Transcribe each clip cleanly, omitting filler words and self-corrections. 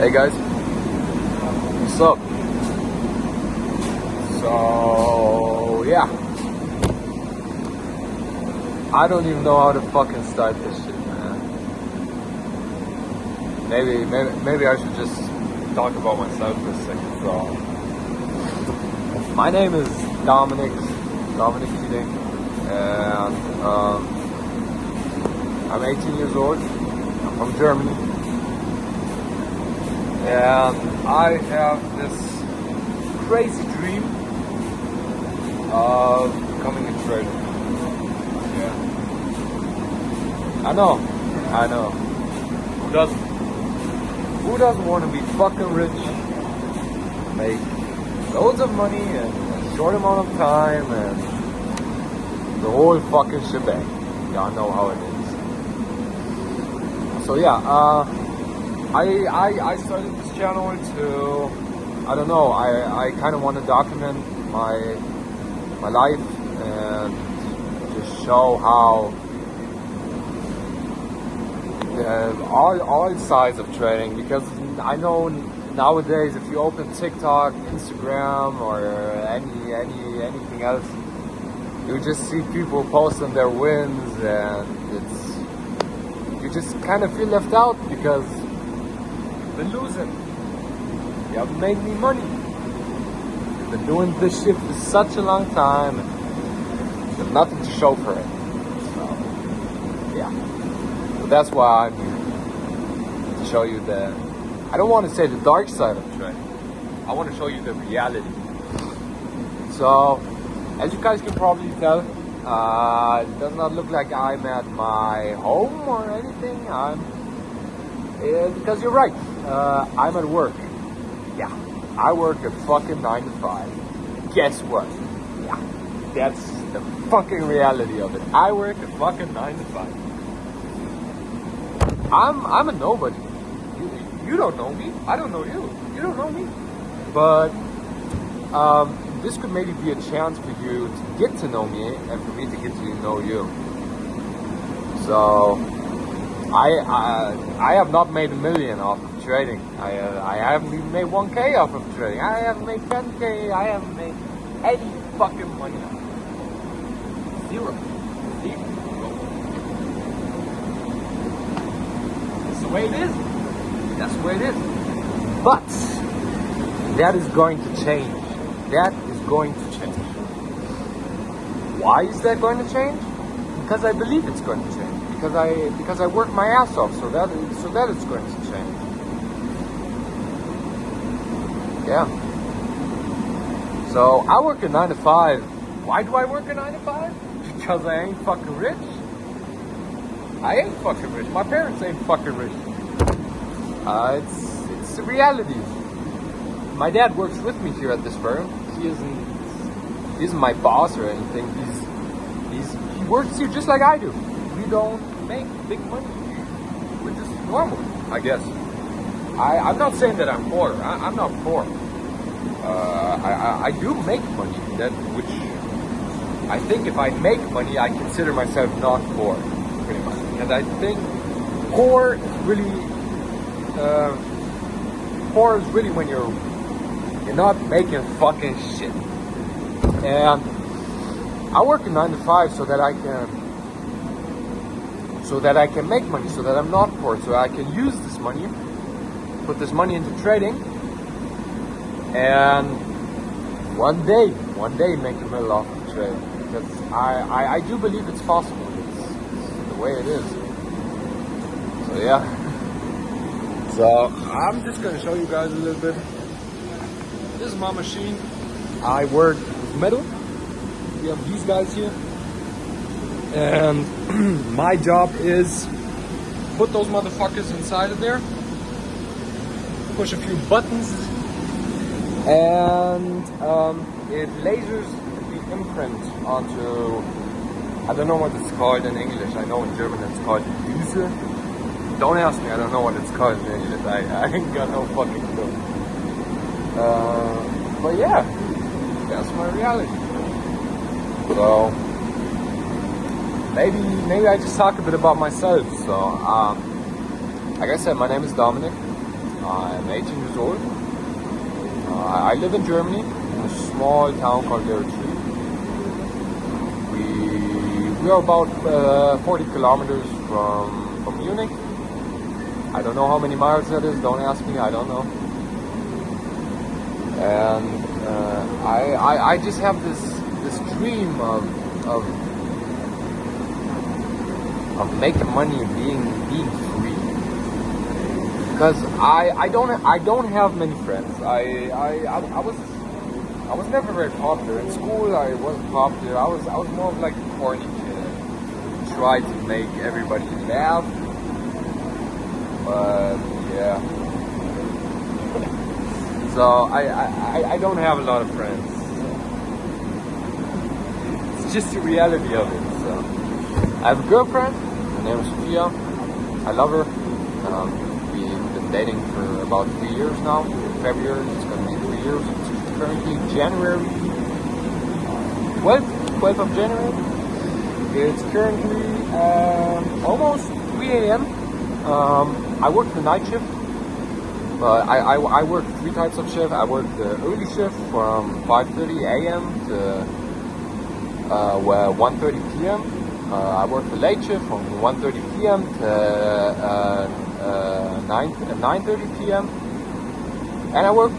Hey guys, what's up? So yeah, I don't even know how to fucking start this shit, man. Maybe I should just talk about myself for a second. So my name is Dominic Keating, and I'm 18 years old. I'm from Germany. And I have this crazy dream of becoming a trader. Yeah. I know. Who doesn't want to be fucking rich, make loads of money in a short amount of time, and the whole fucking shebang. Y'all know how it is. So yeah, I started this channel to, I don't know, I kind of want to document my life and just show how all sides of trading, because I know nowadays if you open TikTok, Instagram, or anything else, you just see people posting their wins, and you just kind of feel left out because been losing. You haven't made any money. You've been doing this shit for such a long time, and there's nothing to show for it. So, yeah. So that's why I'm here, to show you I don't want to say the dark side of trading. I want to show you the reality. So, as you guys can probably tell, it does not look like I'm at my home or anything. Because you're right, I'm at work. Yeah, I work a fucking 9 to 5. Guess what? Yeah, that's the fucking reality of it. I work a fucking 9 to 5. I'm a nobody. You don't know me. I don't know you. You don't know me. But this could maybe be a chance for you to get to know me and for me to get to know you. So I have not made $1 million off of trading. I haven't even made 1K off of trading. I haven't made 10K. I haven't made any fucking money off of it. Zero. That's the way it is. That's the way it is. But that is going to change. That is going to change. Why is that going to change? Because I believe it's going to change. Because I work my ass off, so that it's going to change. Yeah. So I work a 9 to 5. Why do I work a 9 to 5? Because I ain't fucking rich. I ain't fucking rich. My parents ain't fucking rich. It's the reality. My dad works with me here at this firm. He isn't my boss or anything. He works here just like I do. We don't make big money. We're just normal, I guess. I'm not saying that I'm poor. I'm not poor. I do make money. Which I think if I make money, I consider myself not poor, pretty much. Because I think poor is really when you're not making fucking shit. And I work a 9 to 5 so that I can make money, so that I'm not poor, so I can use this money, put this money into trading, and one day make $1 million off of trading. Because I do believe it's possible. It's the way it is. So yeah. So I'm just gonna show you guys a little bit. This is my machine. I work with metal. We have these guys here. And my job is put those motherfuckers inside of there, push a few buttons, and it lasers the imprint onto, I don't know what it's called in English. I know in German it's called Düse. Don't ask me, I don't know what it's called in English. I ain't got no fucking clue. But yeah, that's my reality. So maybe I just talk a bit about myself. So like I said, my name is Dominic. I'm 18 years old. I live in Germany, in a small town called Geretsried. We are about 40 kilometers from Munich. I don't know how many miles that is, don't ask me, I don't know. And I just have this dream of making money and being free. Because I don't have many friends. I was never very popular. In school I wasn't popular. I was more of like a corny kid. Tried to make everybody laugh. But yeah. So I don't have a lot of friends. It's just the reality of it. So I have a girlfriend. Her name is Sophia. I love her. We've been dating for about 3 years now. In February it's going to be 3 years. It's currently January 12th of January. It's currently almost 3 a.m. I work the night shift. I work 3 types of shift. I work the early shift from 5:30 a.m. to 1:30 p.m. I work the late shift from 1:30 p.m. to 9:30 p.m. And I work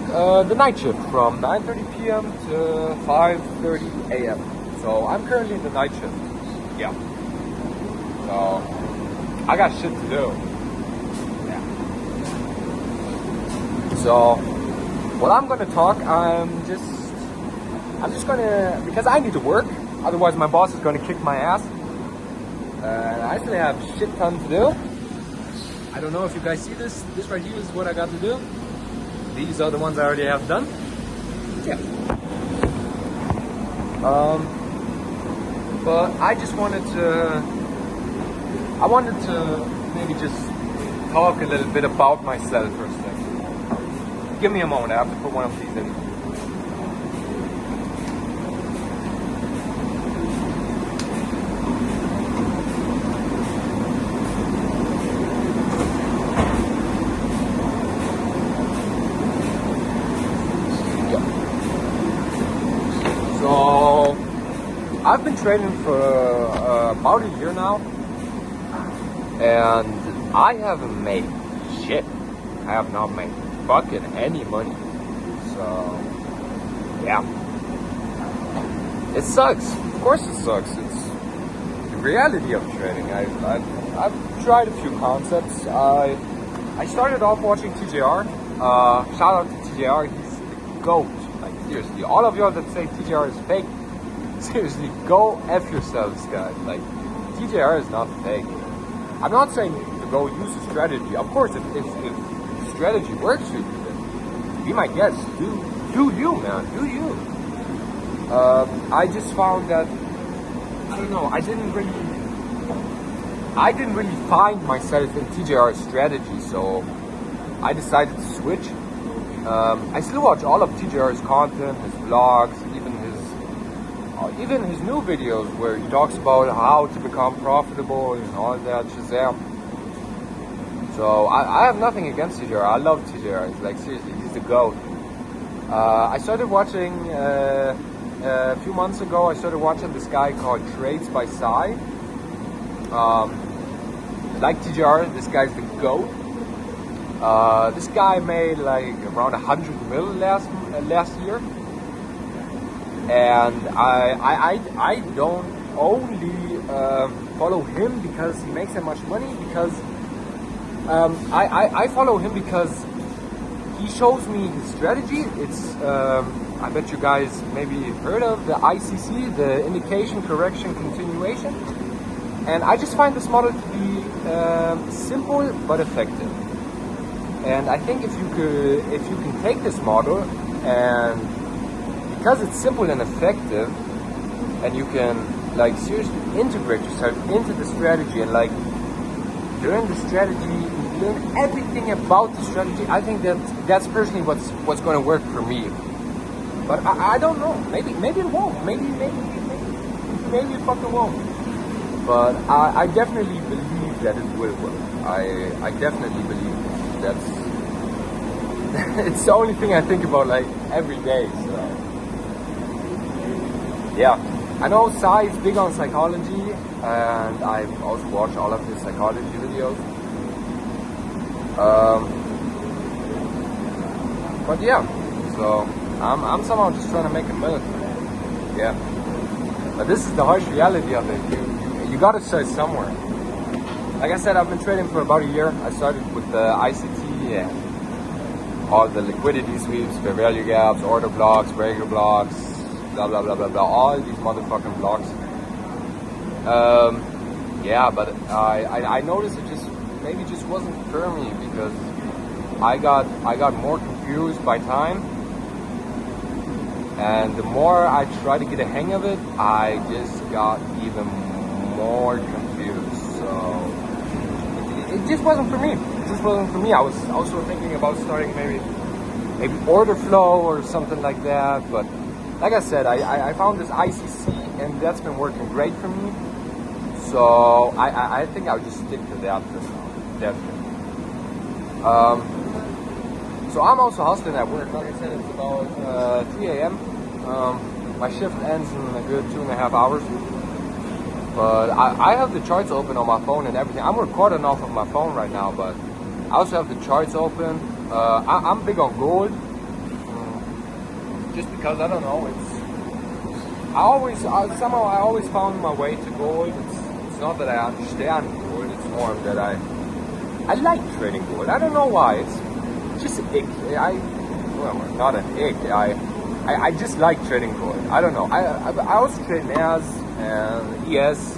the night shift from 9:30 p.m. to 5:30 a.m. So I'm currently in the night shift. Yeah. So I got shit to do. So, what I'm gonna talk, I'm just gonna, because I need to work, otherwise my boss is gonna kick my ass. And I still have shit ton to do. I don't know if you guys see this. This right here is what I got to do. These are the ones I already have done. Yeah. But I just wanted to maybe just talk a little bit about myself for a second. Give me a moment, I have to put one of these in. Yeah. So, I've been training for about a year now, and I haven't made shit. I have not made fucking any money. So yeah, it sucks. Of course it sucks. It's the reality of trading. I've tried a few concepts. I started off watching TJR. Shout out to TJR. He's the GOAT. Like seriously, all of y'all that say TJR is fake, seriously, go F yourselves, guys. Like TJR is not fake. I'm not saying to go use a strategy. Of course, if strategy works for you, then be my guest. Do you, man? Do you? I just found that I don't know. I didn't really find myself in TJR's strategy, so I decided to switch. I still watch all of TJR's content, his vlogs, even his new videos where he talks about how to become profitable and all that shazam. So I have nothing against TJR. I love TJR. It's like seriously, he's the GOAT. I started watching a few months ago. I started watching this guy called Trades by Sai. Like TJR, this guy's the GOAT. This guy made like around 100 mil last year, and I don't only follow him because he makes that much money, because I follow him because he shows me his strategy. It's I bet you guys maybe heard of the ICC, the indication, correction, continuation, and I just find this model to be simple but effective. And I think if you can take this model, and because it's simple and effective, and you can like seriously integrate yourself into the strategy and like learn the strategy, learn everything about the strategy, I think that's personally what's going to work for me. But I don't know. Maybe it won't. Maybe it fucking won't. But I definitely believe that it will work. I definitely believe it's the only thing I think about like every day. So yeah, I know Sai is big on psychology, and I've also watched all of his psychology videos. But yeah, so I'm somehow just trying to make a million. Yeah, but this is the harsh reality of it. You gotta start somewhere. Like I said, I've been trading for about a year. I started with the ICT and all the liquidity sweeps, fair value gaps, order blocks, breaker blocks, blah blah blah blah blah, all these motherfucking blocks. Yeah, but I noticed it maybe just wasn't for me, because I got more confused by time, and the more I tried to get a hang of it, I just got even more confused. So it just wasn't for me. It just wasn't for me. I was also thinking about starting maybe order flow or something like that, but like I said, I found this ICC, and that's been working great for me. So I think I'll just stick to that for now. Definitely. So I'm also hustling at work. Like I said, it's about 3 a.m. My shift ends in a good 2.5 hours. But I have the charts open on my phone and everything. I'm recording off of my phone right now, but I also have the charts open. I'm big on gold. Just because, I don't know, somehow I always found my way to gold. It's not that I understand gold, it's more that I like trading gold. I don't know why. It's just an ick. Well, not an ick. I just like trading gold. I don't know. I also trade NAS and ES.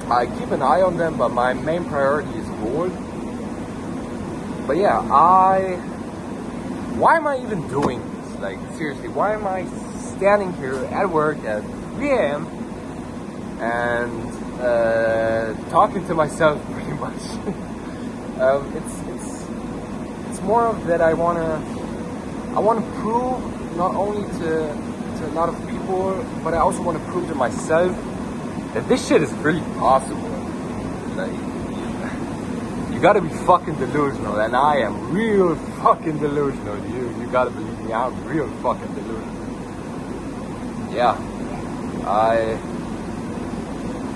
I keep an eye on them, but my main priority is gold. But yeah, why am I even doing this? Like, seriously, why am I standing here at work at 3 a.m. and talking to myself pretty much? It's more of that I wanna prove not only to a lot of people, but I also want to prove to myself that this shit is really possible. Like, you gotta be fucking delusional, and I am real fucking delusional. You gotta believe me, I'm real fucking delusional. Yeah, I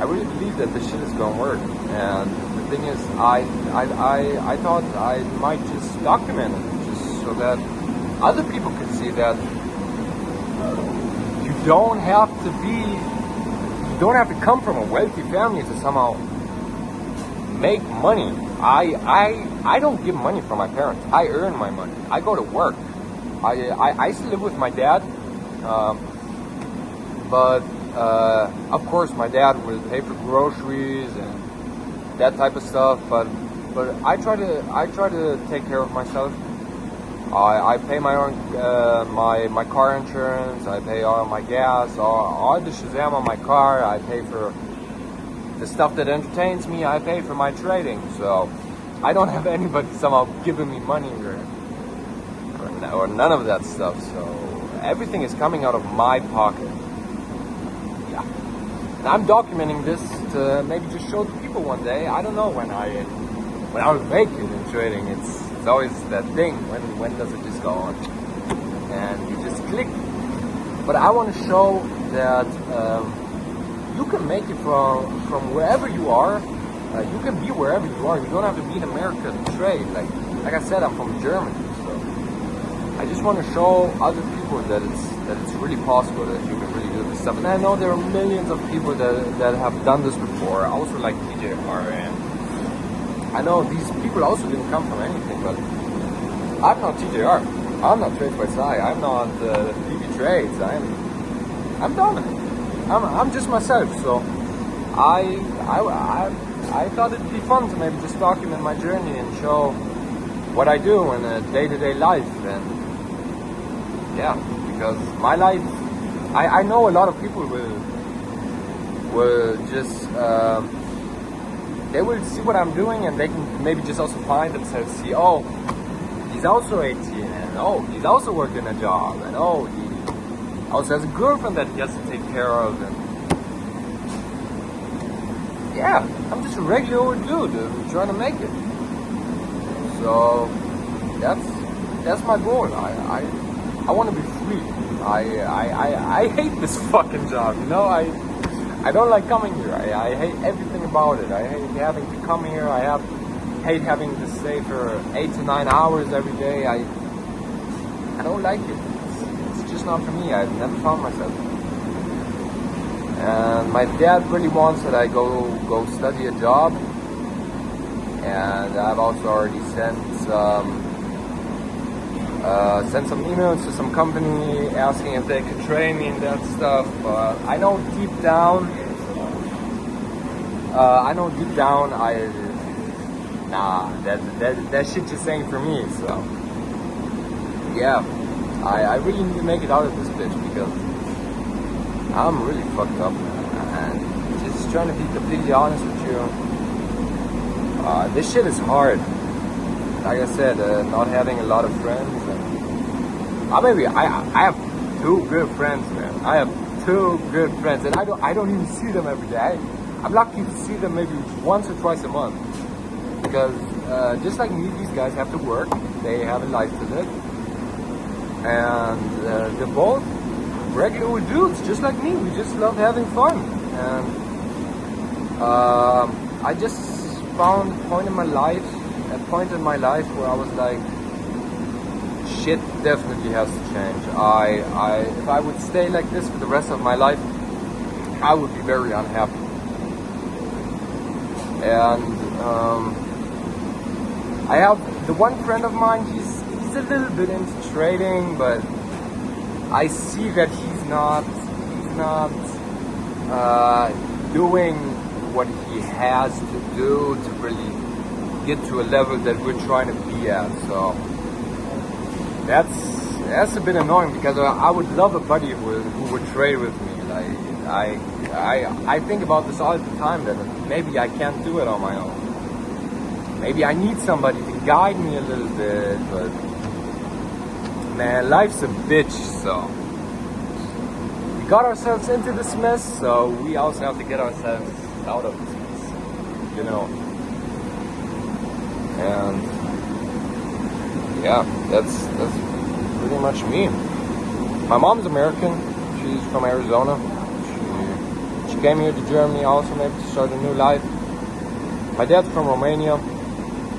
really believe that this shit is gonna work, and the thing is, I thought I might just document it, just so that other people could see that you don't have to come from a wealthy family to somehow make money. I don't get money from my parents. I earn my money. I go to work. I used to live with my dad, but of course my dad would pay for groceries and that type of stuff. But I try to take care of myself. I pay my own my car insurance. I pay all my gas, all the Shazam on my car. I pay for the stuff that entertains me. I pay for my trading. So I don't have anybody somehow giving me money or none of that stuff. So everything is coming out of my pocket. Yeah, and I'm documenting this to maybe just show the people one day. I don't know when I will make it in trading. It's always that thing, when does it just go on? And you just click. But I want to show that you can make it from wherever you are. You can be wherever you are. You don't have to be in America to trade. Like I said, I'm from Germany, so I just want to show other people that it's really possible, that you can really do this stuff. And I know there are millions of people that have done this before. I also like TJR, and I know these people also didn't come from anything, but I'm not TJR. I'm not Trades by Sai. I'm not DB Trades. I'm dominant. I'm just myself. So I thought it'd be fun to maybe just document my journey and show what I do in a day-to-day life. And yeah, because my life, I know a lot of people will just they will see what I'm doing, and they can maybe just also find themselves, see, oh, he's also 18, and oh, he's also working a job, and oh, he also has a girlfriend that he has to take care of, and yeah, I'm just a regular old dude trying to make it. So that's that's my goal. I want to be free. I hate this fucking job. You know, I don't like coming here. I hate everything about it. I hate having to come here. Hate having to stay for 8 to 9 hours every day. I don't like it. It's just not for me. I've never found myself. And my dad really wants that I go study a job. And I've also already sent some emails to some company asking if they could train me in that stuff. But I know deep down, that shit just ain't for me. So yeah, I really need to make it out of this bitch because I'm really fucked up, man. And just trying to be completely honest with you, this shit is hard. Like I said, not having a lot of friends. And I have 2 good friends, man. I have 2 good friends, and I don't even see them every day. I'm lucky to see them maybe once or twice a month. Because just like me, these guys have to work. They have a life to live. And they're both regular dudes, just like me. We just love having fun. And I just found a point in my life where I was like, shit definitely has to change. If I would stay like this for the rest of my life, I would be very unhappy. And I have the one friend of mine, he's a little bit into trading, but I see that he's not doing what he has to do to really get to a level that we're trying to be at. So that's a bit annoying because I would love a buddy who would trade with me. Like I think about this all the time, that maybe I can't do it on my own. Maybe I need somebody to guide me a little bit, but man, life's a bitch. So we got ourselves into this mess, so we also have to get ourselves out of this mess, you know. And yeah, that's pretty much me. My mom's American. She's from Arizona. She came here to Germany also maybe to start a new life. My dad's from Romania.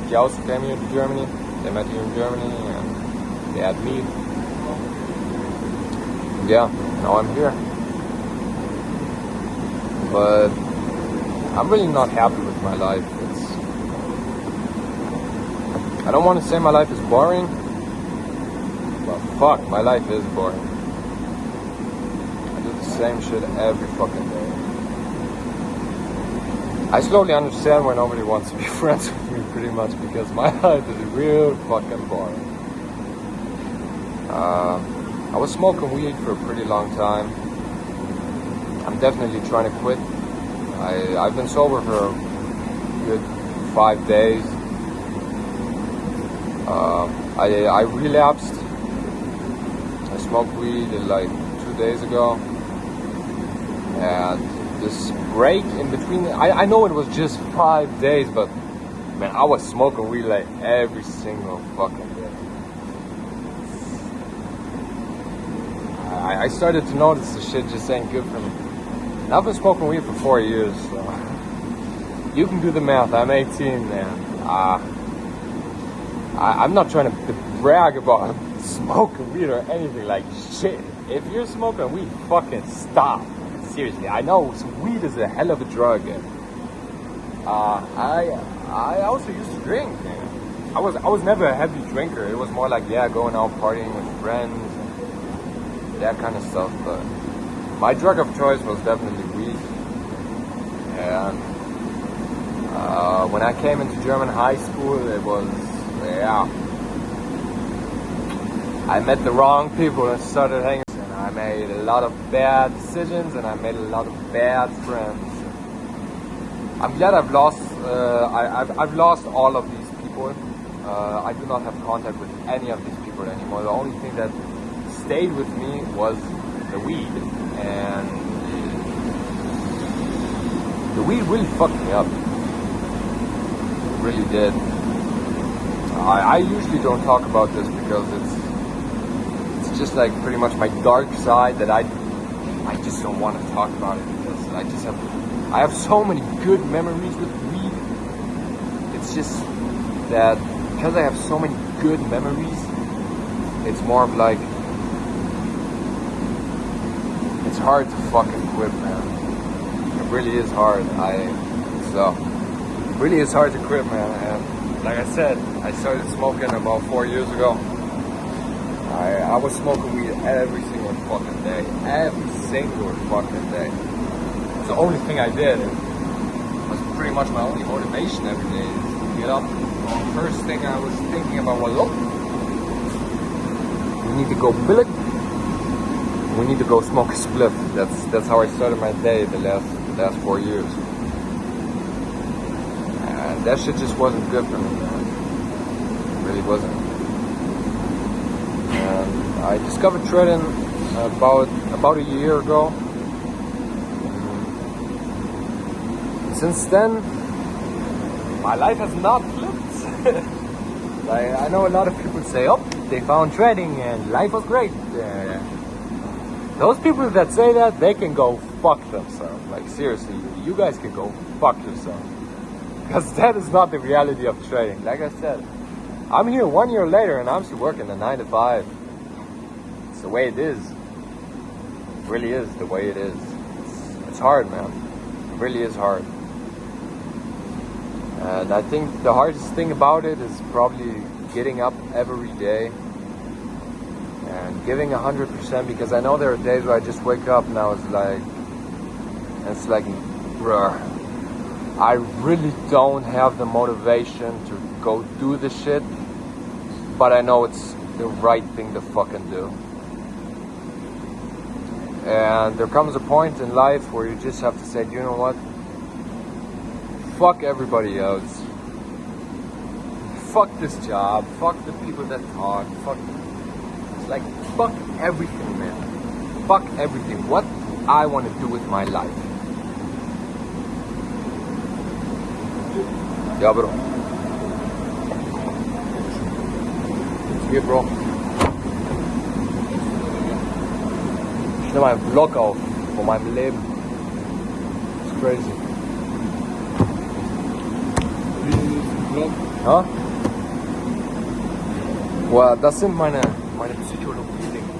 He also came here to Germany. They met here in Germany and they had me. Yeah, now I'm here. But I'm really not happy with my life. I don't want to say my life is boring, but fuck, my life is boring. I do the same shit every fucking day. I slowly understand why nobody wants to be friends with me, pretty much, because my life is real fucking boring. I was smoking weed for a pretty long time. I'm definitely trying to quit. I've been sober for a good 5 days. I relapsed. I smoked weed like 2 days ago, and this break in between, I know it was just 5 days, but man, I was smoking weed like every single fucking day. I started to notice the shit just ain't good for me. And I've been smoking weed for 4 years, so you can do the math. I'm 18, man. I'm not trying to brag about smoking weed or anything. Like, shit, if you're smoking weed, fucking stop. Seriously, I know weed is a hell of a drug. I also used to drink. I was never a heavy drinker. It was more like, yeah, going out partying with friends, and that kind of stuff. But my drug of choice was definitely weed. And when I came into German high school, it was, yeah, I met the wrong people and started hanging, and I made a lot of bad decisions and I made a lot of bad friends. I'm glad I've lost all of these people. I do not have contact with any of these people anymore. The only thing that stayed with me was the weed, and the weed really fucked me up. It really did. I usually don't talk about this because it's just like pretty much my dark side that I just don't want to talk about it because I have so many good memories with weed. It's just that because I have so many good memories, it's more of like it's hard to fucking quit, man. It really is hard. It really is hard to quit, man. And like I said, I started smoking about 4 years ago. I was smoking weed every single fucking day. Every single fucking day. It's the only thing I did. It was pretty much my only motivation every day is to get up. The first thing I was thinking about was, we need to go billet. We need to go smoke a spliff. That's how I started my day the last 4 years. And that shit just wasn't good for me, man. It really wasn't. And I discovered shredding about a year ago. Since then, my life has not flipped. I know a lot of people say, they found shredding and life was great. Those people that say that, they can go fuck themselves. Like seriously, you guys can go fuck yourself. Because that is not the reality of trading. Like I said, I'm here 1 year later and I'm still working a 9 to 5. It's the way it is. It really is the way it is. It's hard, man. It really is hard. And I think the hardest thing about it is probably getting up every day and giving 100%, because I know there are days where I just wake up and it's like, bruh, I really don't have the motivation to go do the shit, but I know it's the right thing to fucking do. And there comes a point in life where you just have to say, you know what? Fuck everybody else. Fuck this job. Fuck the people that talk. Fuck everything, man. Fuck everything. What I want to do with my life. Ja, bro. Hier, Bro. Ich nehme einen Vlog auf von meinem Leben. It's crazy. Vlog? Ja? Boah, das sind meine Psychologie-Dinge.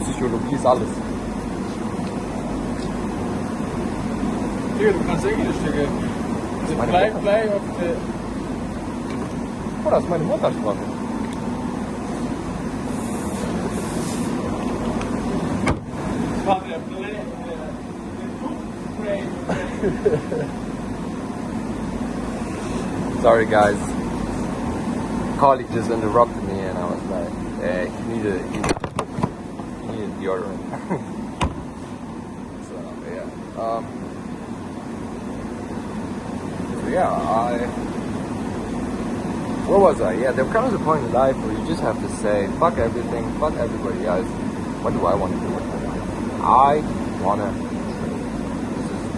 Psychologie ist alles. Digga, du kannst Englisch, Digga. Bleib auf der... Oh, das ist meine Muttersprache. Sorry guys, colleague just interrupted me and I was like, hey, you need a deodorant. So where was I? Yeah, there comes a point in life where you just have to say, fuck everything, fuck everybody else. What do I want to do with my life? I want to,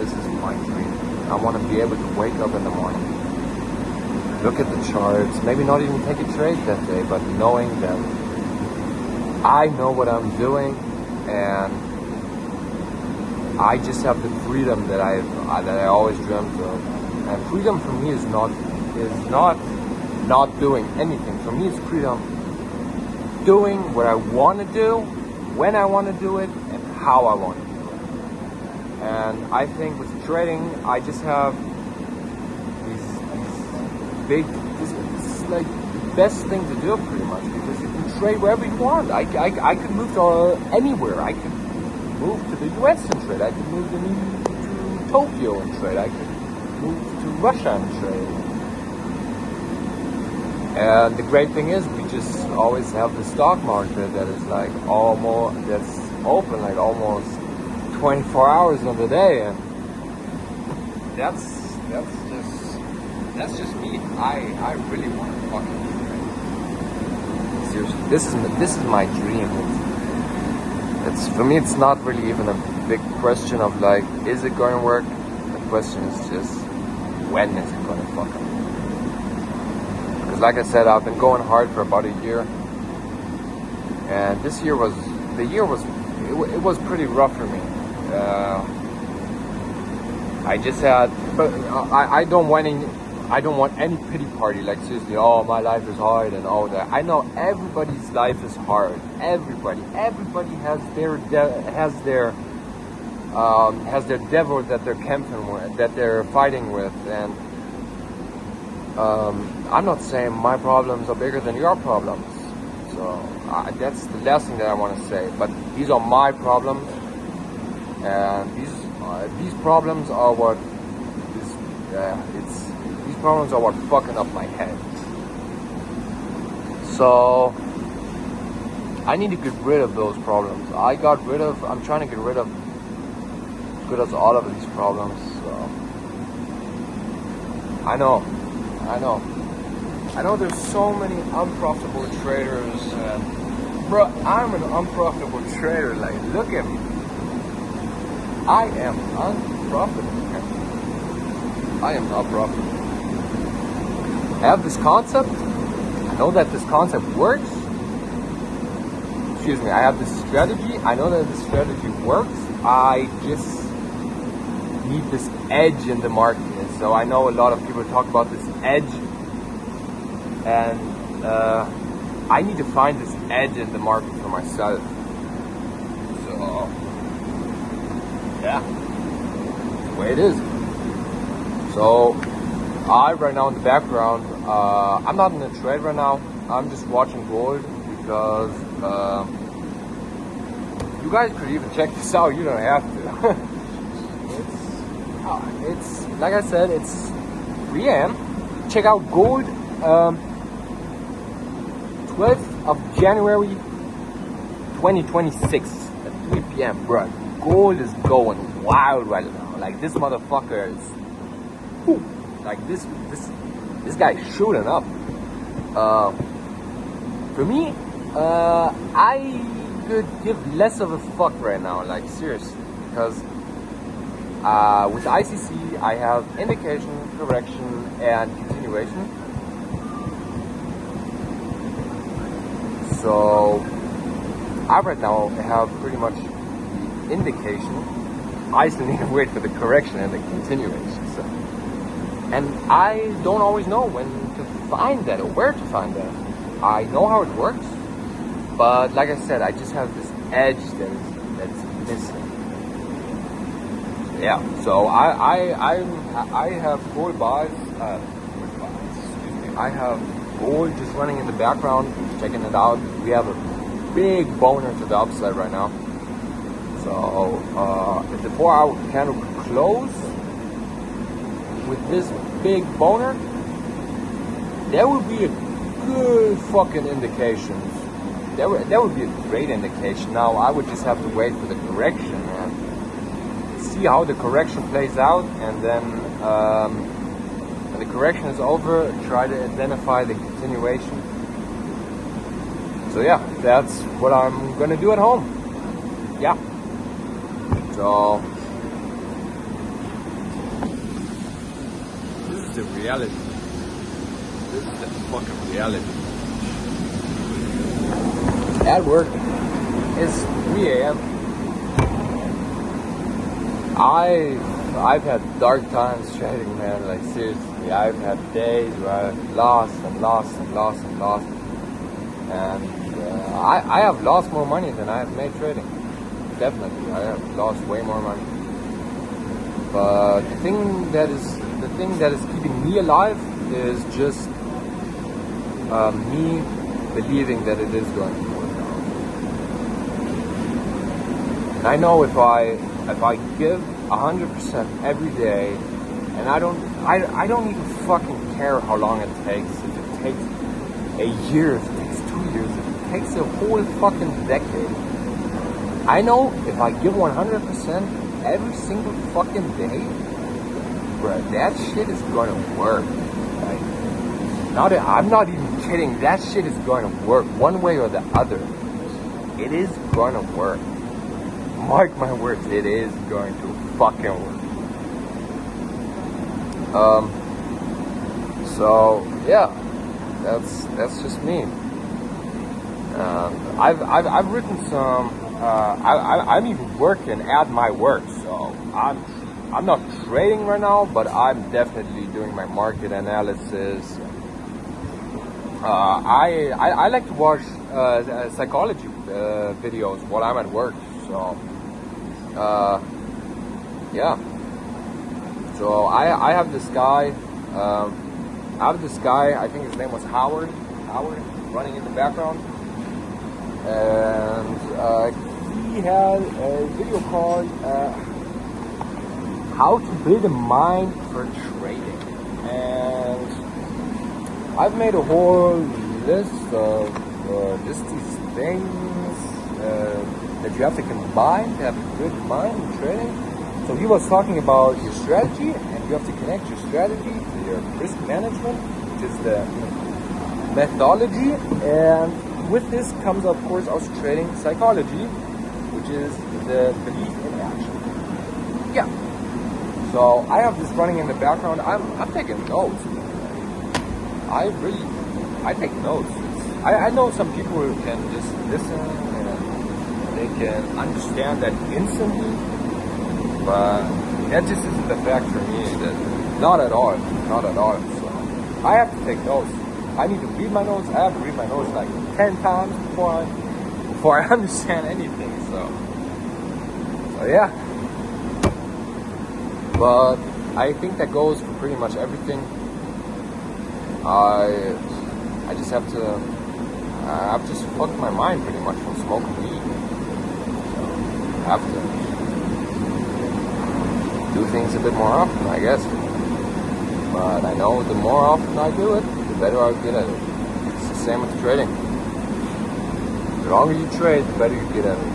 this is my dream. I want to be able to wake up in the morning, look at the charts, maybe not even take a trade that day, but knowing that I know what I'm doing and I just have the freedom that I always dreamt of. And freedom for me is not doing anything. For me, it's freedom doing what I want to do, when I want to do it, and how I want to do it. And I think with trading, I just have these big. This is like the best thing to do, pretty much, because you can trade wherever you want. I could move to anywhere. I could move to the US and trade. I could move to Tokyo and trade. I could move to Russia and trade. And the great thing is, we just always have the stock market that is like that's open like almost 24 hours of the day, and that's just me. I really want to fucking trade. Seriously, this is my dream. It's for me. It's not really even a big question of like, is it going to work? The question is just, when is it going to fucking work? Because like I said, I've been going hard for about a year, and this year was it was pretty rough for me. I just had, but I don't want any pity party. Like seriously, oh my life is hard and all that. I know everybody's life is hard. Everybody has their devil that they're camping with, that they're fighting with, and I'm not saying my problems are bigger than your problems. So that's the last thing that I want to say. But these are my problems, and these problems are what these problems are what fucking up my head. So I need to get rid of those problems. I'm trying to get rid of all of these problems. So I know there's so many unprofitable traders, and bro, I'm an unprofitable trader. Like, look at me. I am unprofitable. I am not profitable. I have this concept. I know that this concept works. Excuse me, I have this strategy. I know that this strategy works. I just need this edge in the market. And so I know a lot of people talk about this edge, and I need to find this edge in the market for myself. So yeah, that's the way it is. So right now in the background, I'm not in a trade right now. I'm just watching gold because you guys could even check this out. You don't have to. It's like I said, it's 3 a.m. Check out gold. 12th of January 2026 at 3 p.m. Bro, gold is going wild right now. Like, this motherfucker is, whew, like this guy's shooting up. For me, I could give less of a fuck right now, like seriously, because with ICC I have indication, correction, and continuation. So I right now have pretty much the indication. I still need to wait for the correction and the continuation. So, and I don't always know when to find that or where to find that. I know how it works, but like I said, I just have this edge that's missing. Yeah. So I have gold buys. I have gold just running in the background, checking it out. We have a big boner to the upside right now. So if the 4-hour candle could close with this big boner, that would be a good fucking indication. That would be a great indication. Now I would just have to wait for the correction and see how the correction plays out, and then when the correction is over, try to identify the continuation. So yeah, that's what I'm gonna do at home. Yeah. So this is the reality. This is the fucking reality. At work, it's 3 a.m. I've had dark times trading, man. Like seriously, I've had days where I've lost and lost and lost and lost, and I have lost more money than I have made trading. Definitely, I have lost way more money. But the thing that is keeping me alive is just me believing that it is going to work out. And I know if I give 100% every day, and I don't even fucking care how long it takes. If it takes a year, if it takes 2 years, if it takes a whole fucking decade. I know if I give 100% every single fucking day, bro, that shit is gonna work. Like, I'm not even kidding. That shit is gonna work one way or the other. It is gonna work. Mark my words, it is going to fucking work. So yeah, that's just me. I've written some. I'm even working at my work, so I'm not trading right now, but I'm definitely doing my market analysis. I like to watch psychology videos while I'm at work. So yeah. So I have this guy. I think his name was Howard. Howard, running in the background, and he had a video called "How to Build a Mind for Trading," and I've made a whole list of just these things that you have to combine to have a good mind in trading. So he was talking about your strategy, and you have to connect your strategy to your risk management, which is the methodology, and with this comes, of course, also trading psychology, which is the belief in action. Yeah. So I have this running in the background. I'm taking notes. I take notes. I know some people who can just listen and they can understand that instantly, but that just isn't the fact for me. Not at all. So I have to take notes. I need to read my notes. I have to read my notes like 10 times before I understand anything. So yeah. But I think that goes for pretty much everything. I just have to. I've just fucked my mind pretty much from smoking weed. So I have to do things a bit more often, I guess. But I know the more often I do it, the better I'll get at it. It's the same with trading. The longer you trade, the better you get at it.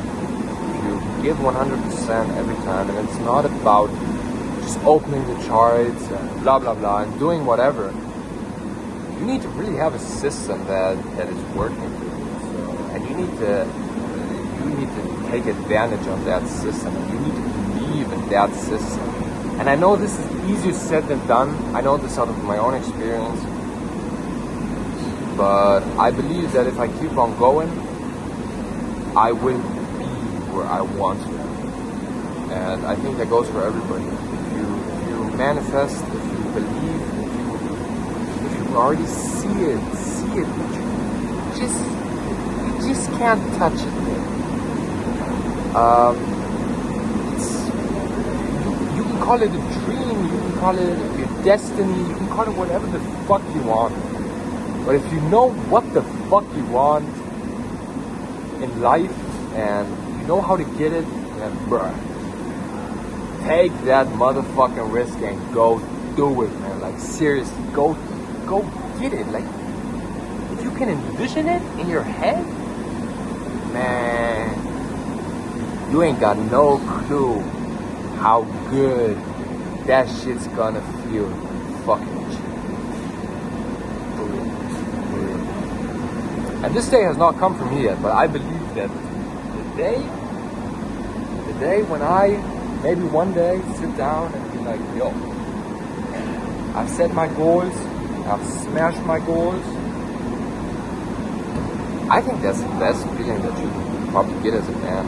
If you give 100% every time, and it's not about just opening the charts and blah blah blah and doing whatever. You need to really have a system that is working for you. So, and you need to take advantage of that system. You need to believe in that system. And I know this is easier said than done. I know this out of my own experience. But I believe that if I keep on going, I will be where I want to. And I think that goes for everybody. If you manifest, if you believe, if you already see it, but you just can't touch it. You can call it a dream, you can call it your destiny, you can call it whatever the fuck you want. But if you know what the fuck you want in life and you know how to get it, then bruh, take that motherfucking risk and go do it, man. Like seriously, go get it. Like if you can envision it in your head, man, you ain't got no clue how good that shit's gonna feel. Fucking shit. For real. And this day has not come for me yet, but I believe that the day when I maybe one day sit down and be like, yo, I've set my goals, I've smashed my goals. I think that's the best feeling that you can probably get as a man.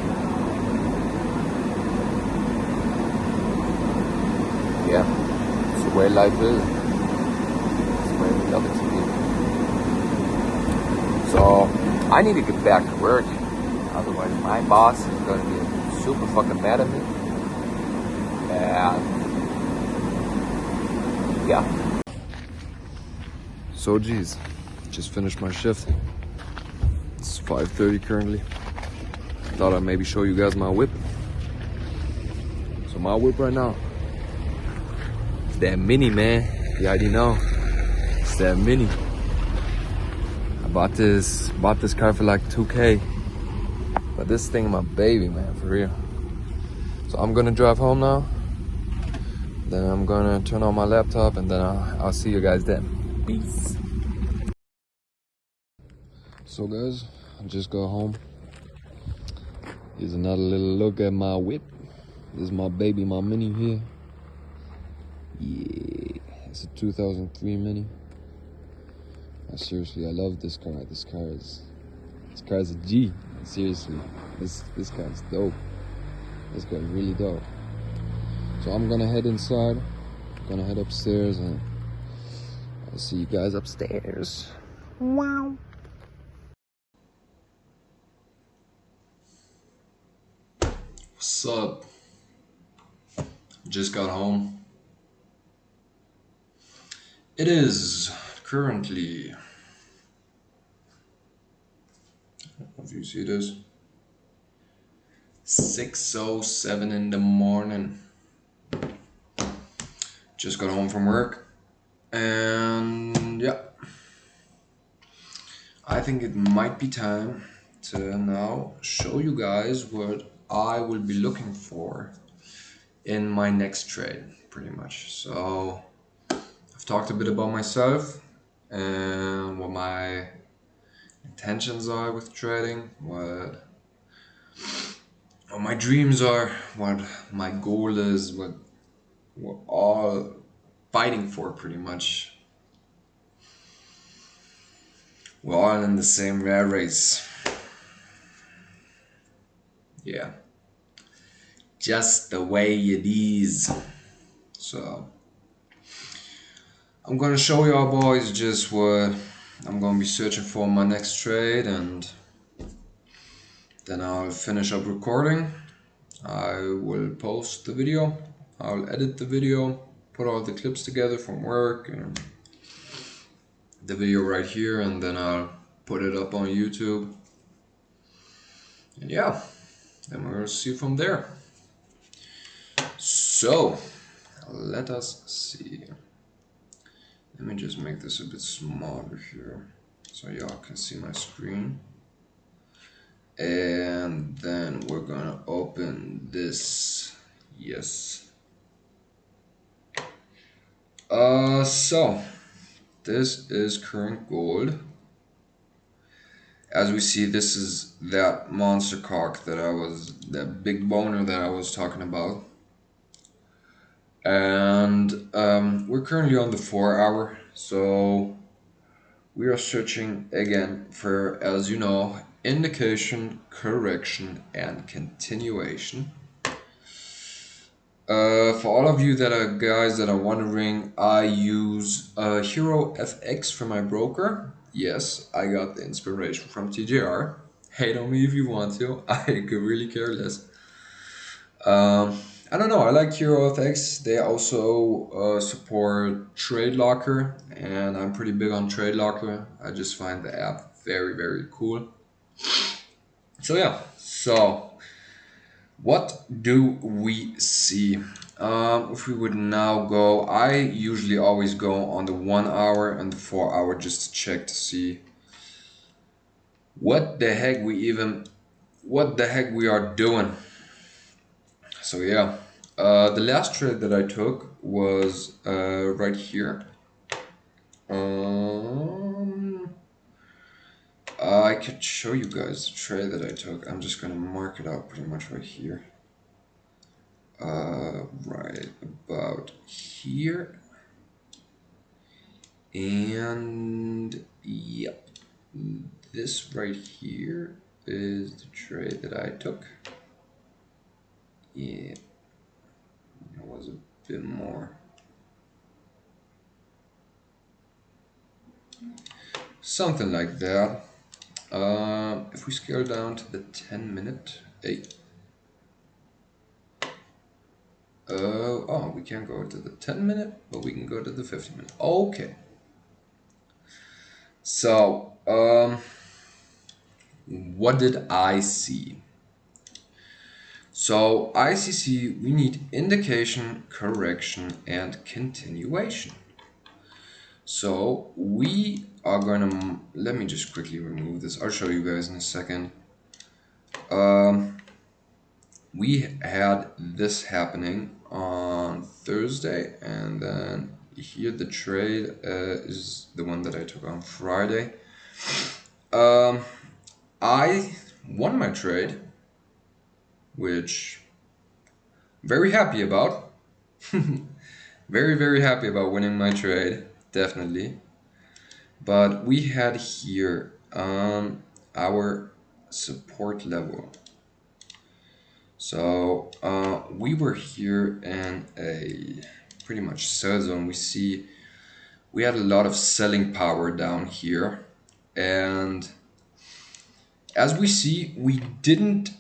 Yeah, it's the way life is. It's the way we love it to be. So I need to get back to work. Otherwise my boss is gonna be super fucking mad at me. And yeah. So geez, just finished my shift. It's 5:30 currently. Thought I'd maybe show you guys my whip. So my whip right now, it's that Mini, man. You already know. It's that Mini. I bought this car for like 2K. But this thing my baby, man, for real. So I'm gonna drive home now. Then I'm gonna turn on my laptop and then I'll see you guys then. Peace. So guys, I just got home. Here's another little look at my whip. This is my baby, my Mini here. Yeah, it's a 2003 Mini. Seriously, I love this car. This car is a G. Seriously, this car is dope. This car is really dope. So I'm gonna head inside. Gonna head upstairs, and I'll see you guys upstairs. Wow. What's up? Just got home. It is currently, I don't know if you see this, 6:07 in the morning. Just got home from work, and yeah, I think it might be time to now show you guys what I will be looking for in my next trade, pretty much. So I've talked a bit about myself and what my intentions are with trading, what my dreams are, what my goal is, what we're all fighting for, pretty much. We're all in the same rat race. Yeah. Just the way it is. So I'm gonna show y'all boys just what I'm gonna be searching for in my next trade, and then I'll finish up recording. I will post the video, I'll edit the video, put all the clips together from work and the video right here, and then I'll put it up on YouTube. And yeah, then we'll see from there. So let us see. Let me just make this a bit smaller here so y'all can see my screen. And then we're gonna open this. Yes. So this is current gold. As we see, this is that monster cock that big boner that I was talking about. And we're currently on the 4 hour, so we are searching again for, as you know, indication, correction, and continuation. For all of you that are guys that are wondering, I use Hero FX for my broker. Yes, I got the inspiration from TJR. Hate on me if you want to. I could really care less. I don't know. I like Hero FX. They also support Trade Locker, and I'm pretty big on Trade Locker. I just find the app very, very cool. So yeah. So what do we see? If we would now go, I usually always go on the 1 hour and the 4 hour just to check to see what the heck we are doing. So yeah, the last trade that I took was right here. I could show you guys the trade that I took. I'm just gonna mark it out pretty much right here. Right about here. And yep, this right here is the trade that I took. Yeah, it was a bit more. Something like that. If we scale down to the 10-minute, oh, we can't go to the 10-minute, but we can go to the 50-minute. Okay. So, what did I see? So, ICC, we need indication, correction, and continuation. So, we are gonna, let me just quickly remove this. I'll show you guys in a second. We had this happening on Thursday, and then here the trade is the one that I took on Friday. I won my trade, which I'm very happy about. Very, very happy about winning my trade, definitely. But we had here our support level. So we were here in a pretty much sell zone. We had a lot of selling power down here, and as we see, we didn't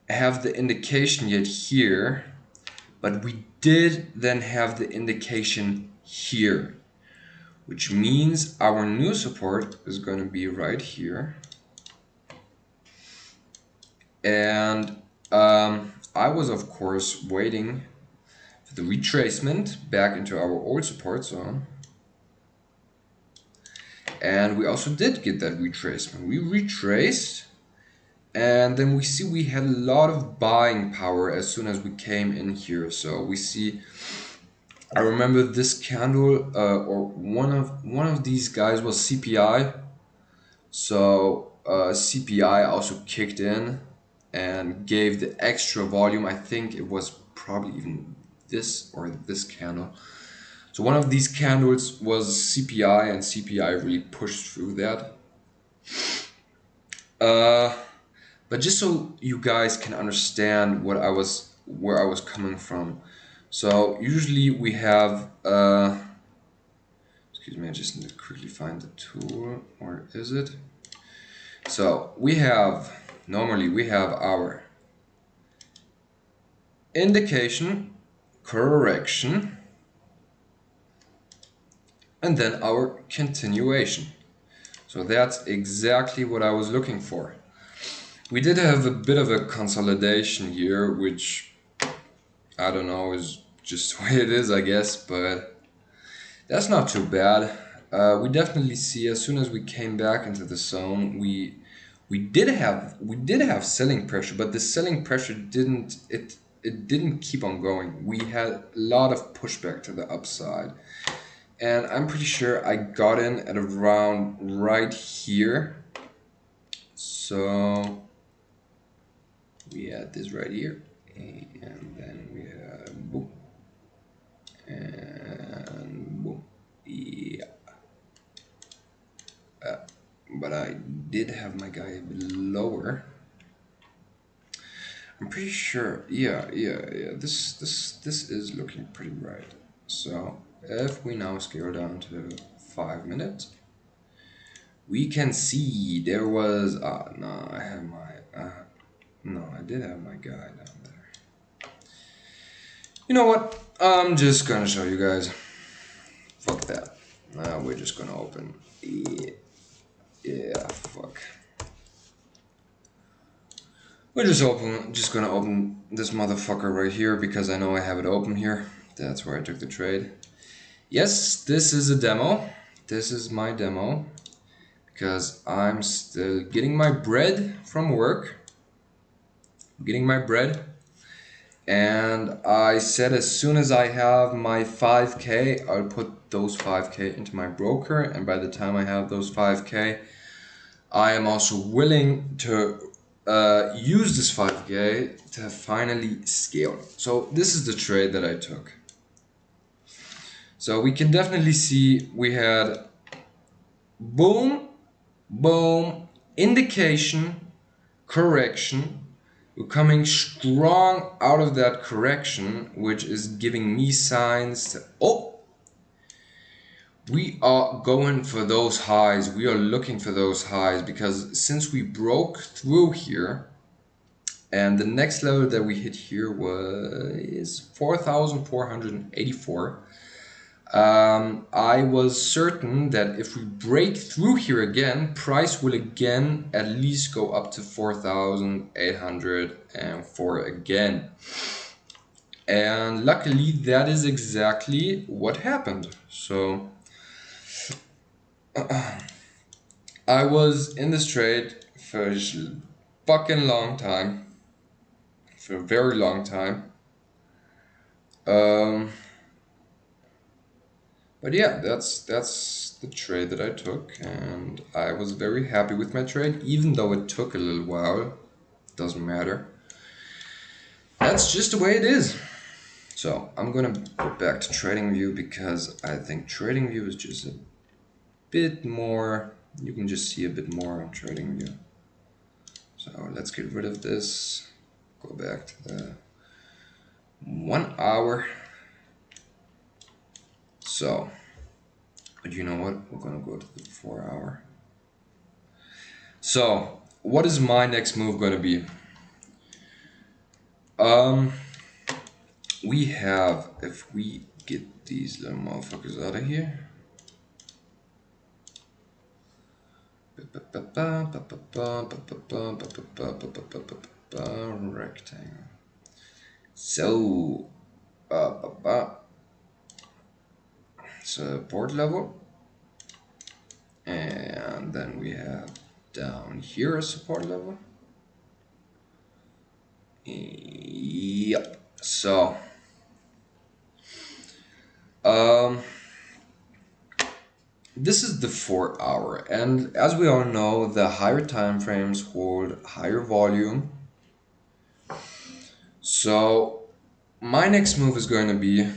have the indication yet here, but we did then have the indication here, which means our new support is going to be right here. And I was, of course, waiting for the retracement back into our old support zone. And we also did get that retracement. We retraced, and then we see we had a lot of buying power as soon as we came in here. So we see, I remember this candle, or one of these guys was CPI. So CPI also kicked in and gave the extra volume. I think it was probably even this or this candle. So one of these candles was CPI, and CPI really pushed through that. But just so you guys can understand where I was coming from. So usually we have excuse me, I just need to quickly find the tool. Where is it? So normally we have our indication, correction, and then our continuation. So that's exactly what I was looking for. We did have a bit of a consolidation here, which I don't know, is just the way it is, I guess, but that's not too bad. We definitely see as soon as we came back into the zone, we did have selling pressure, but the selling pressure didn't keep on going. We had a lot of pushback to the upside, and I'm pretty sure I got in at around right here. So we had this right here, and then we had boom, and boom. Yeah. But I did have my guy a bit lower. I'm pretty sure. Yeah. This is looking pretty right. So if we now scale down to 5 minutes, we can see there was. No, I have my. No, I did have my guy down there. You know what? I'm just gonna show you guys. Fuck that. We're just gonna open. Yeah, fuck. We're just gonna open this motherfucker right here because I know I have it open here. That's where I took the trade. Yes, this is a demo. This is my demo because I'm still getting my bread from work. Getting my bread. And I said as soon as I have my 5K, I'll put those 5K into my broker. And by the time I have those 5K, I am also willing to use this 5K to finally scale. So this is the trade that I took. So we can definitely see we had boom, boom, indication, correction. We're coming strong out of that correction, which is giving me signs to, we are going for those highs. We are looking for those highs because since we broke through here, and the next level that we hit here was 4,484. I was certain that if we break through here again, price will again at least go up to 4,804 again. And luckily that is exactly what happened. So I was in this trade for a fucking long time. For a very long time. But yeah, that's the trade that I took, and I was very happy with my trade, even though it took a little while. Doesn't matter. That's just the way it is. So I'm gonna go back to TradingView because I think TradingView is just a bit more, you can just see a bit more on TradingView. So let's get rid of this, go back to the 1 hour. So, but you know what, we're gonna go to the 4 hour. So, what is my next move gonna be? We have, if we get these little motherfuckers out of here. Rectangle. So, support level. And then we have down here a support level. Yep. So, this is the 4 hour, and as we all know, the higher time frames hold higher volume. So my next move is going to be,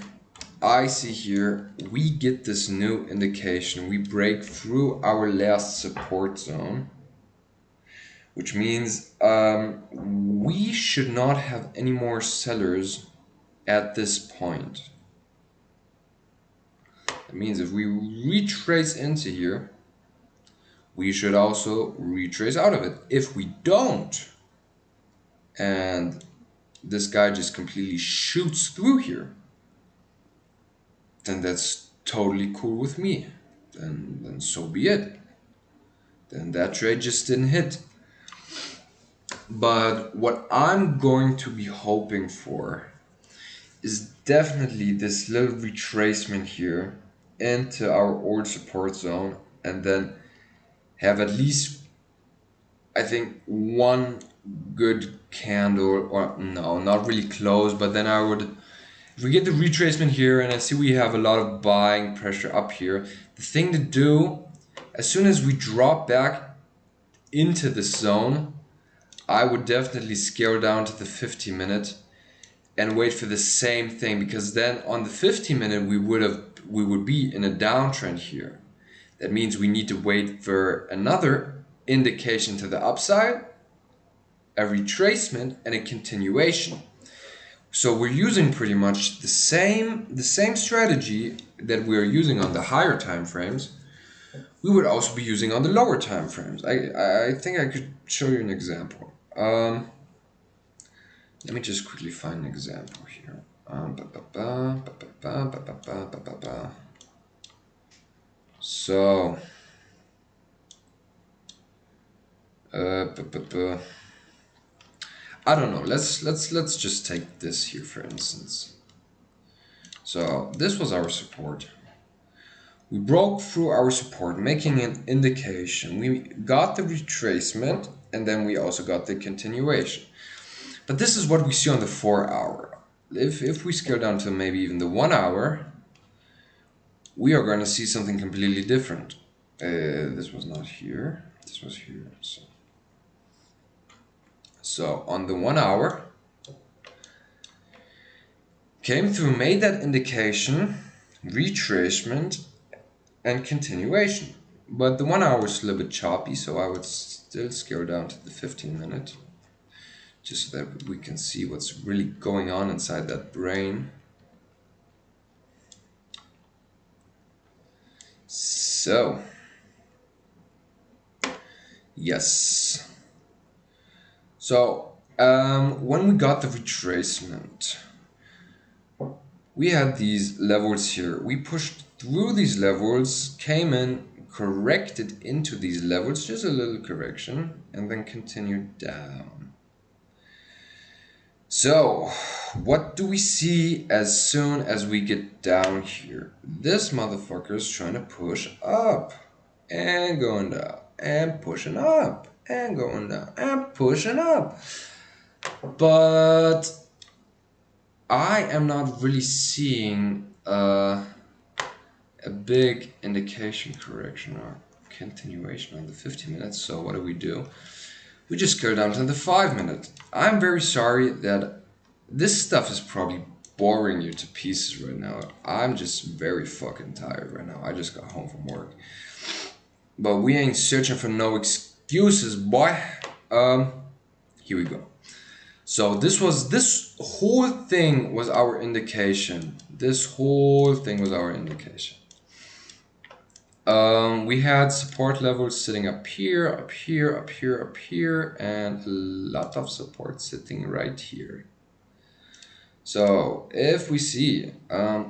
I see here, we get this new indication, we break through our last support zone, which means we should not have any more sellers at this point. That means if we retrace into here, we should also retrace out of it. If we don't, and this guy just completely shoots through here, then that's totally cool with me. Then so be it. Then that trade just didn't hit. But what I'm going to be hoping for is definitely this little retracement here into our old support zone, and then have at least, I think, one good candle, or no, not really close, but then I would, if we get the retracement here and I see we have a lot of buying pressure up here, the thing to do, as soon as we drop back into the zone, I would definitely scale down to the 50-minute and wait for the same thing, because then on the 50-minute we would be in a downtrend here. That means we need to wait for another indication to the upside, a retracement, and a continuation. So we're using pretty much the same strategy that we're using on the higher time frames. We would also be using on the lower time frames. I think I could show you an example. Let me just quickly find an example here. So, I don't know. Let's just take this here for instance. So this was our support. We broke through our support, making an indication. We got the retracement, and then we also got the continuation. But this is what we see on the 4 hour. If we scale down to maybe even the 1 hour, we are going to see something completely different. This was not here. This was here. So on the 1 hour, came through, made that indication, retracement, and continuation. But the 1 hour is a little bit choppy, so I would still scale down to the 15-minute, just so that we can see what's really going on inside that brain. So, yes. So, when we got the retracement, we had these levels here. We pushed through these levels, came in, corrected into these levels, just a little correction, and then continued down. So, what do we see as soon as we get down here? This motherfucker is trying to push up, and going down, and pushing up, and going down, and pushing up. But I am not really seeing a big indication correction or continuation on the 50 minutes. So what do? We just go down to the 5-minute. I'm very sorry that this stuff is probably boring you to pieces right now. I'm just very fucking tired right now. I just got home from work. but we ain't searching for no excuses, boy. Here we go. So this whole thing was our indication. This whole thing was our indication. We had support levels sitting up here, up here, up here, up here, and a lot of support sitting right here. So if we see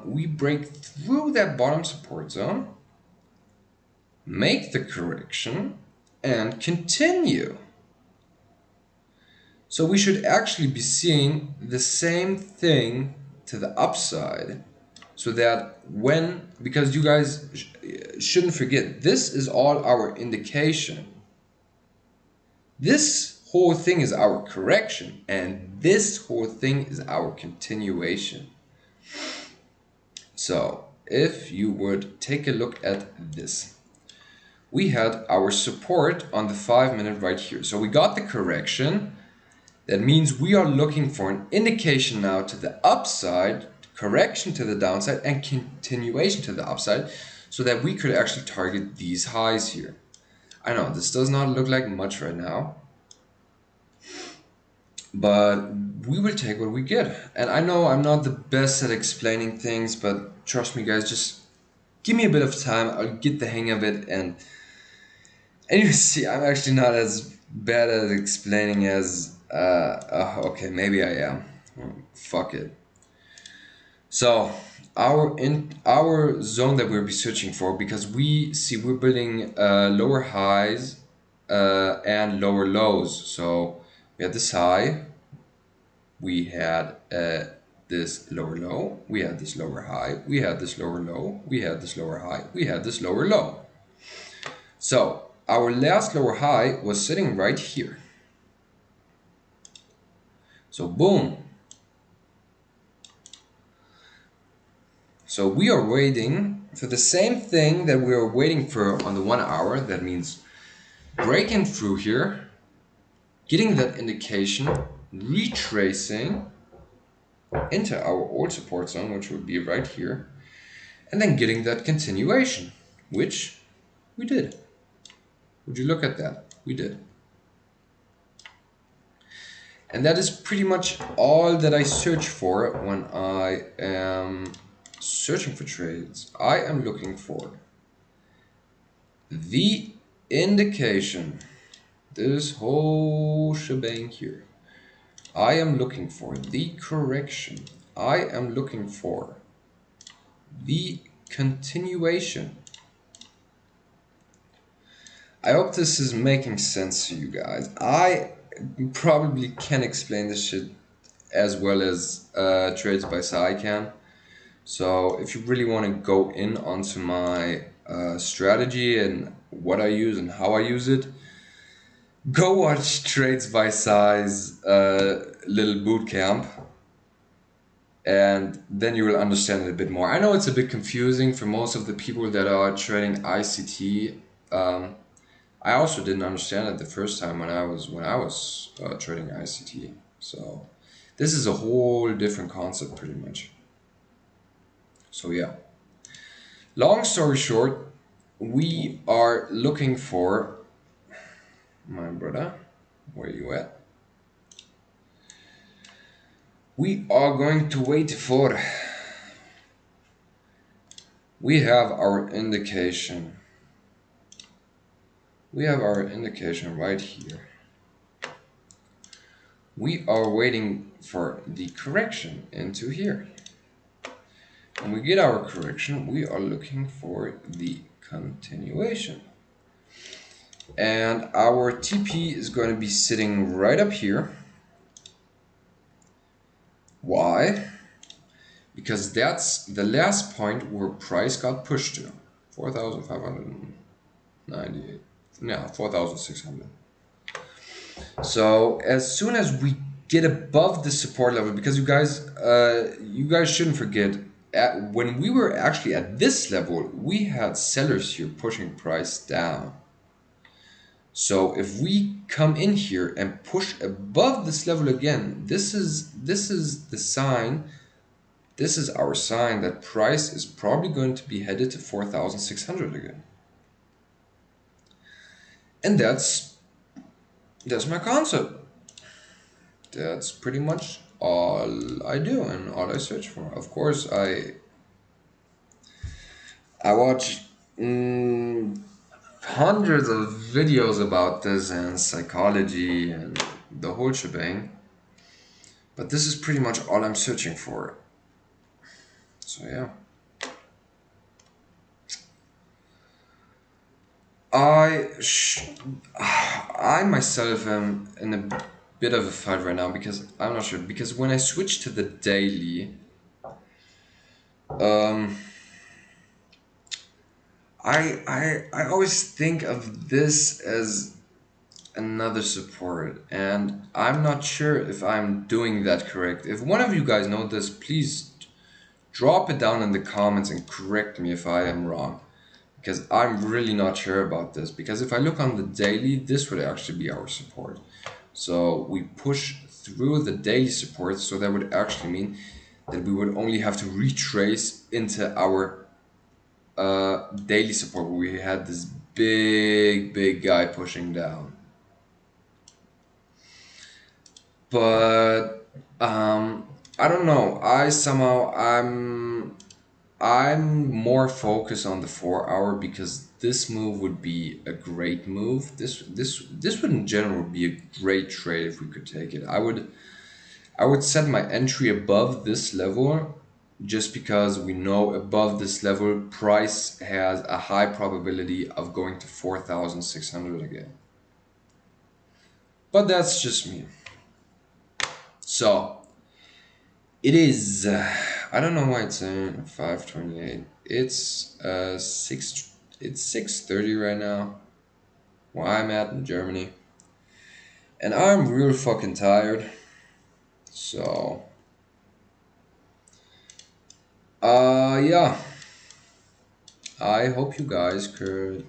we break through that bottom support zone, make the correction, and continue. So we should actually be seeing the same thing to the upside, so that because you guys shouldn't forget, this is all our indication. This whole thing is our correction, and this whole thing is our continuation. So if you would take a look at this, we had our support on the 5 minute right here. So we got the correction. That means we are looking for an indication now to the upside, correction to the downside, and continuation to the upside, so that we could actually target these highs here. I know this does not look like much right now, but we will take what we get. And I know I'm not the best at explaining things, but trust me guys, just give me a bit of time, I'll get the hang of it. And you see, I'm actually not as bad at explaining as okay, maybe I am. Fuck it. So our zone that we'll be searching for, because we see we're building lower highs and lower lows. So we had this high, we had this lower low, we had this lower high, we had this lower low, we had this lower high, we had this lower low. So our last lower high was sitting right here. So boom. So we are waiting for the same thing that we are waiting for on the 1 hour. That means breaking through here, getting that indication, retracing into our old support zone, which would be right here, and then getting that continuation, which we did. Would you look at that? We did. And that is pretty much all that I search for when I am searching for trades. I am looking for the indication, this whole shebang here. I am looking for the correction. I am looking for the continuation. I hope this is making sense to you guys. I probably can explain this shit as well as Trades by Sai can. So if you really want to go in onto my strategy and what I use and how I use it, go watch Trades by Sai's little boot camp, and then you will understand it a bit more. I know it's a bit confusing for most of the people that are trading ICT. I also didn't understand it the first time when I was trading ICT. So this is a whole different concept pretty much. So yeah, long story short, we are looking for, my brother, where you at? We are going to wait for, we have our indication. We have our indication right here. We are waiting for the correction into here. When we get our correction, we are looking for the continuation. And our TP is going to be sitting right up here. Why? Because that's the last point where price got pushed to. 4,598. No, 4,600. So as soon as we get above the support level, because you guys shouldn't forget, when we were actually at this level, we had sellers here pushing price down. So if we come in here and push above this level again, this is the sign. This is our sign that price is probably going to be headed to 4,600 again. And that's my concept. That's pretty much all I do and all I search for. Of course, I watch hundreds of videos about this and psychology and the whole shebang, but this is pretty much all I'm searching for. So yeah, I sh- I myself am in a bit of a fight right now because I'm not sure because when I switch to the daily, um, I always think of this as another support, and I'm not sure if I'm doing that correct. If one of you guys know this, please drop it down in the comments and correct me if I am wrong, because I'm really not sure about this. Because if I look on the daily, this would actually be our support. So we push through the daily support, so that would actually mean that we would only have to retrace into our daily support where we had this big guy pushing down. But I don't know. I'm more focused on the 4 hour because this move would be a great move. This would in general be a great trade if we could take it. I would set my entry above this level just because we know above this level price has a high probability of going to 4,600 again. But that's just me. So it is. I don't know why it's saying 5:28. It's 6. It's 6:30 right now. Where I'm at in Germany, and I'm real fucking tired. So yeah. I hope you guys could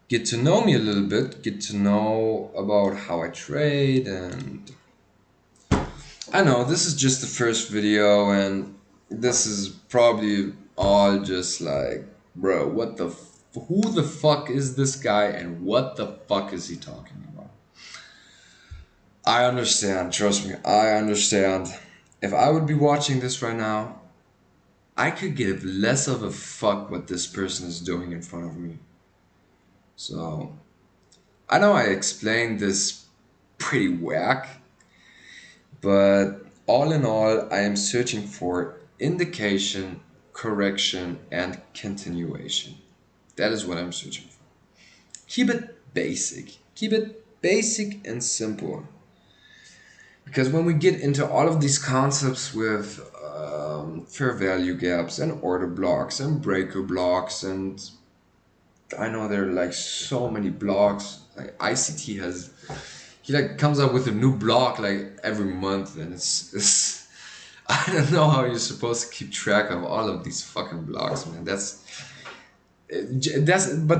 get to know me a little bit, get to know about how I trade, and I know this is just the first video, and this is probably all just like, bro, who the fuck is this guy, and what the fuck is he talking about? I understand, trust me, I understand. If I would be watching this right now, I could give less of a fuck what this person is doing in front of me. So, I know I explained this pretty whack, but all in all, I am searching for indication, correction, and continuation. That is what I'm searching for. Keep it basic. Keep it basic and simple. Because when we get into all of these concepts with fair value gaps and order blocks and breaker blocks, and I know there are like so many blocks. Like ICT has, he like comes up with a new block like every month, and it's I don't know how you're supposed to keep track of all of these fucking blocks, man. But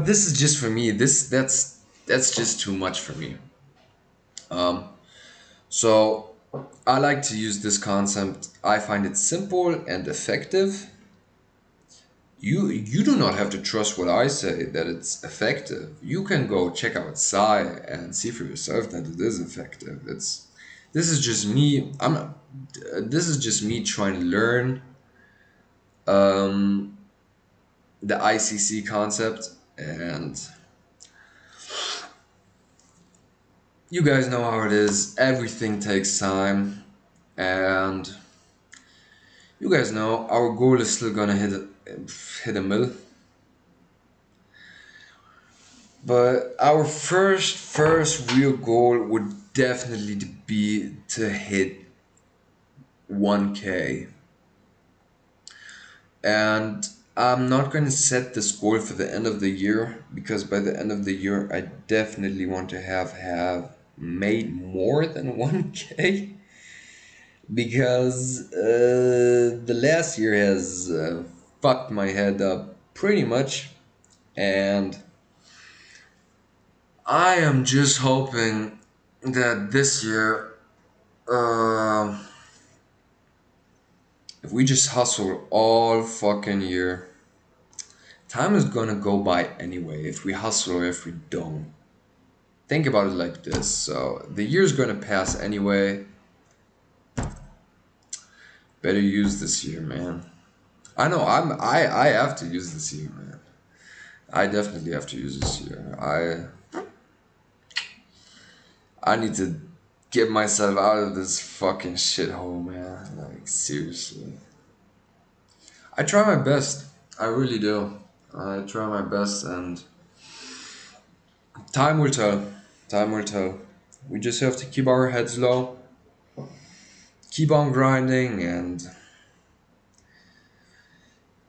this is just for me. That's just too much for me. So I like to use this concept. I find it simple and effective. You do not have to trust what I say that it's effective. You can go check out Psy and see for yourself that it is effective. This is just me. This is just me trying to learn um, the ICC concept, and you guys know how it is. Everything takes time, and you guys know our goal is still gonna hit a mill. But our first real goal would definitely be to hit 1K. And I'm not going to set this goal for the end of the year because by the end of the year I definitely want to have made more than 1K because the last year has fucked my head up pretty much, and I am just hoping that this year, uh, if we just hustle all fucking year, time is gonna go by anyway if we hustle or if we don't. Think about it like this. So the year's gonna pass anyway. Better use this year, man. I know I have to use this year, man. I definitely have to use this year. I need to get myself out of this fucking shithole, man. Like seriously. I try my best. I really do. I try my best and time will tell. Time will tell. We just have to keep our heads low, keep on grinding, and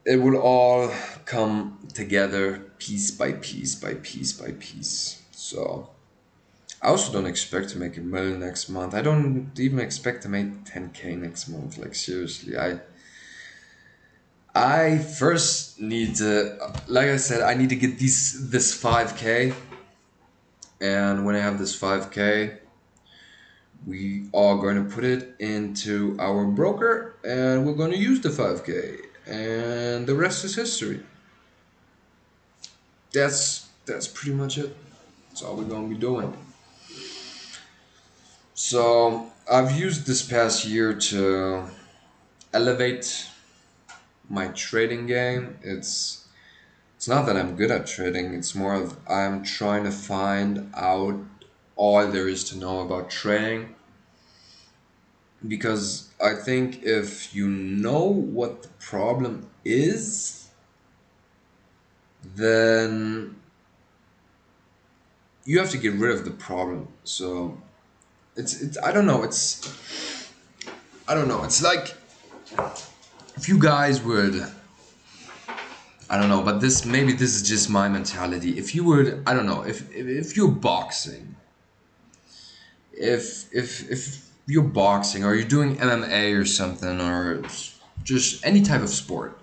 it will all come together piece by piece by piece by piece. So I also don't expect to make a million next month. I don't even expect to make 10K next month. Like seriously, I first need to, like I said, I need to get this 5K, and when I have this 5K, we are going to put it into our broker, and we're going to use the 5K, and the rest is history. That's pretty much it. That's all we're going to be doing. So I've used this past year to elevate my trading game. It's not that I'm good at trading, it's more of I'm trying to find out all there is to know about trading. Because I think if you know what the problem is, then you have to get rid of the problem. So it's I don't know. It's like if you guys would, I don't know, but this is just my mentality. If you would, I don't know, if you're boxing, if you're boxing or you're doing MMA or something or just any type of sport,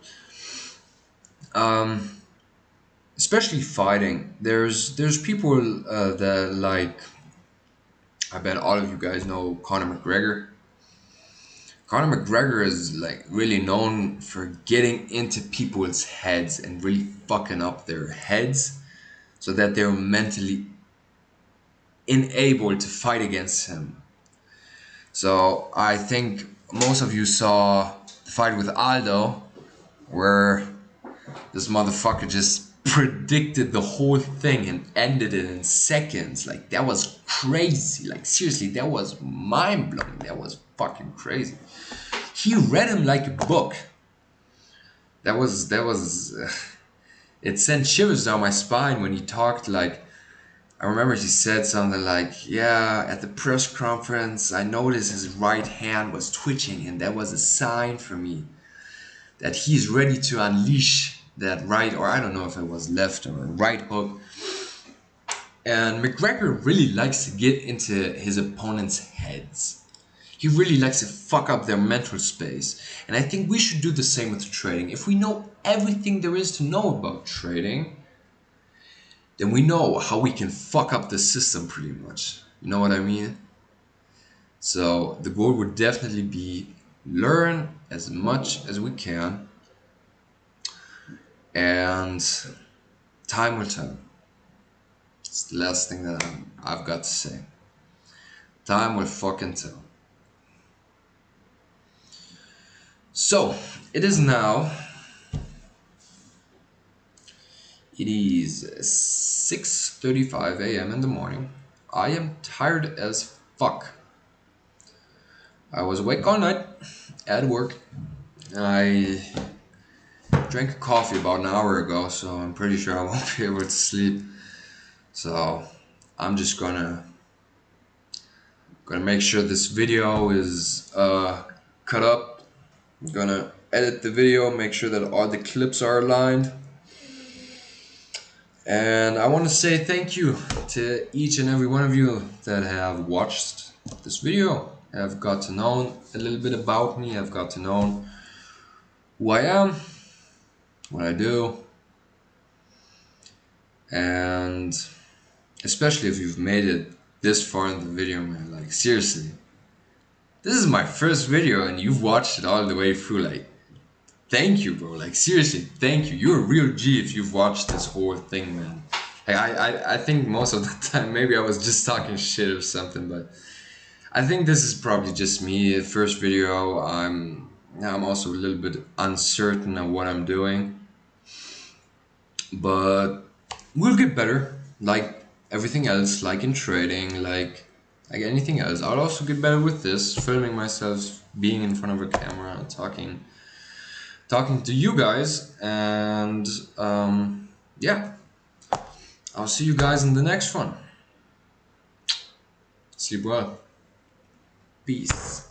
um, especially fighting, there's people that like, I bet all of you guys know Conor McGregor. Conor McGregor is like really known for getting into people's heads and really fucking up their heads so that they're mentally unable to fight against him. So I think most of you saw the fight with Aldo, where this motherfucker just predicted the whole thing and ended it in seconds. Like that was crazy. Like seriously, that was mind blowing. That was fucking crazy. He read him like a book. That was. It sent shivers down my spine when he talked. Like I remember he said something like, "Yeah, at the press conference, I noticed his right hand was twitching, and that was a sign for me that he's ready to unleash that right, or I don't know if it was left or right hook." And McGregor really likes to get into his opponent's heads. He really likes to fuck up their mental space. And I think we should do the same with trading. If we know everything there is to know about trading, then we know how we can fuck up the system pretty much. You know what I mean? So the goal would definitely be learn as much as we can, and time will tell. It's the last thing that I've got to say. Time will fucking tell. So it is now. It is 6:35 a.m. in the morning. I am tired as fuck. I was awake all night at work. I drank coffee about an hour ago, so I'm pretty sure I won't be able to sleep. So I'm just gonna make sure this video is cut up. I'm gonna edit the video, make sure that all the clips are aligned. And I want to say thank you to each and every one of you that have watched this video, have got to know a little bit about me, have got to know who I am, what I do, and especially if you've made it this far in the video, man, like seriously. This is my first video and you've watched it all the way through, like thank you, bro. Like seriously, thank you. You're a real G if you've watched this whole thing, man. Like, I think most of the time maybe I was just talking shit or something, but I think this is probably just me. First video. I'm also a little bit uncertain of what I'm doing, but we'll get better. Like everything else, like in trading, like anything else. I'll also get better with this, filming myself, being in front of a camera, talking to you guys, and yeah, I'll see you guys in the next one. Sleep well. Peace.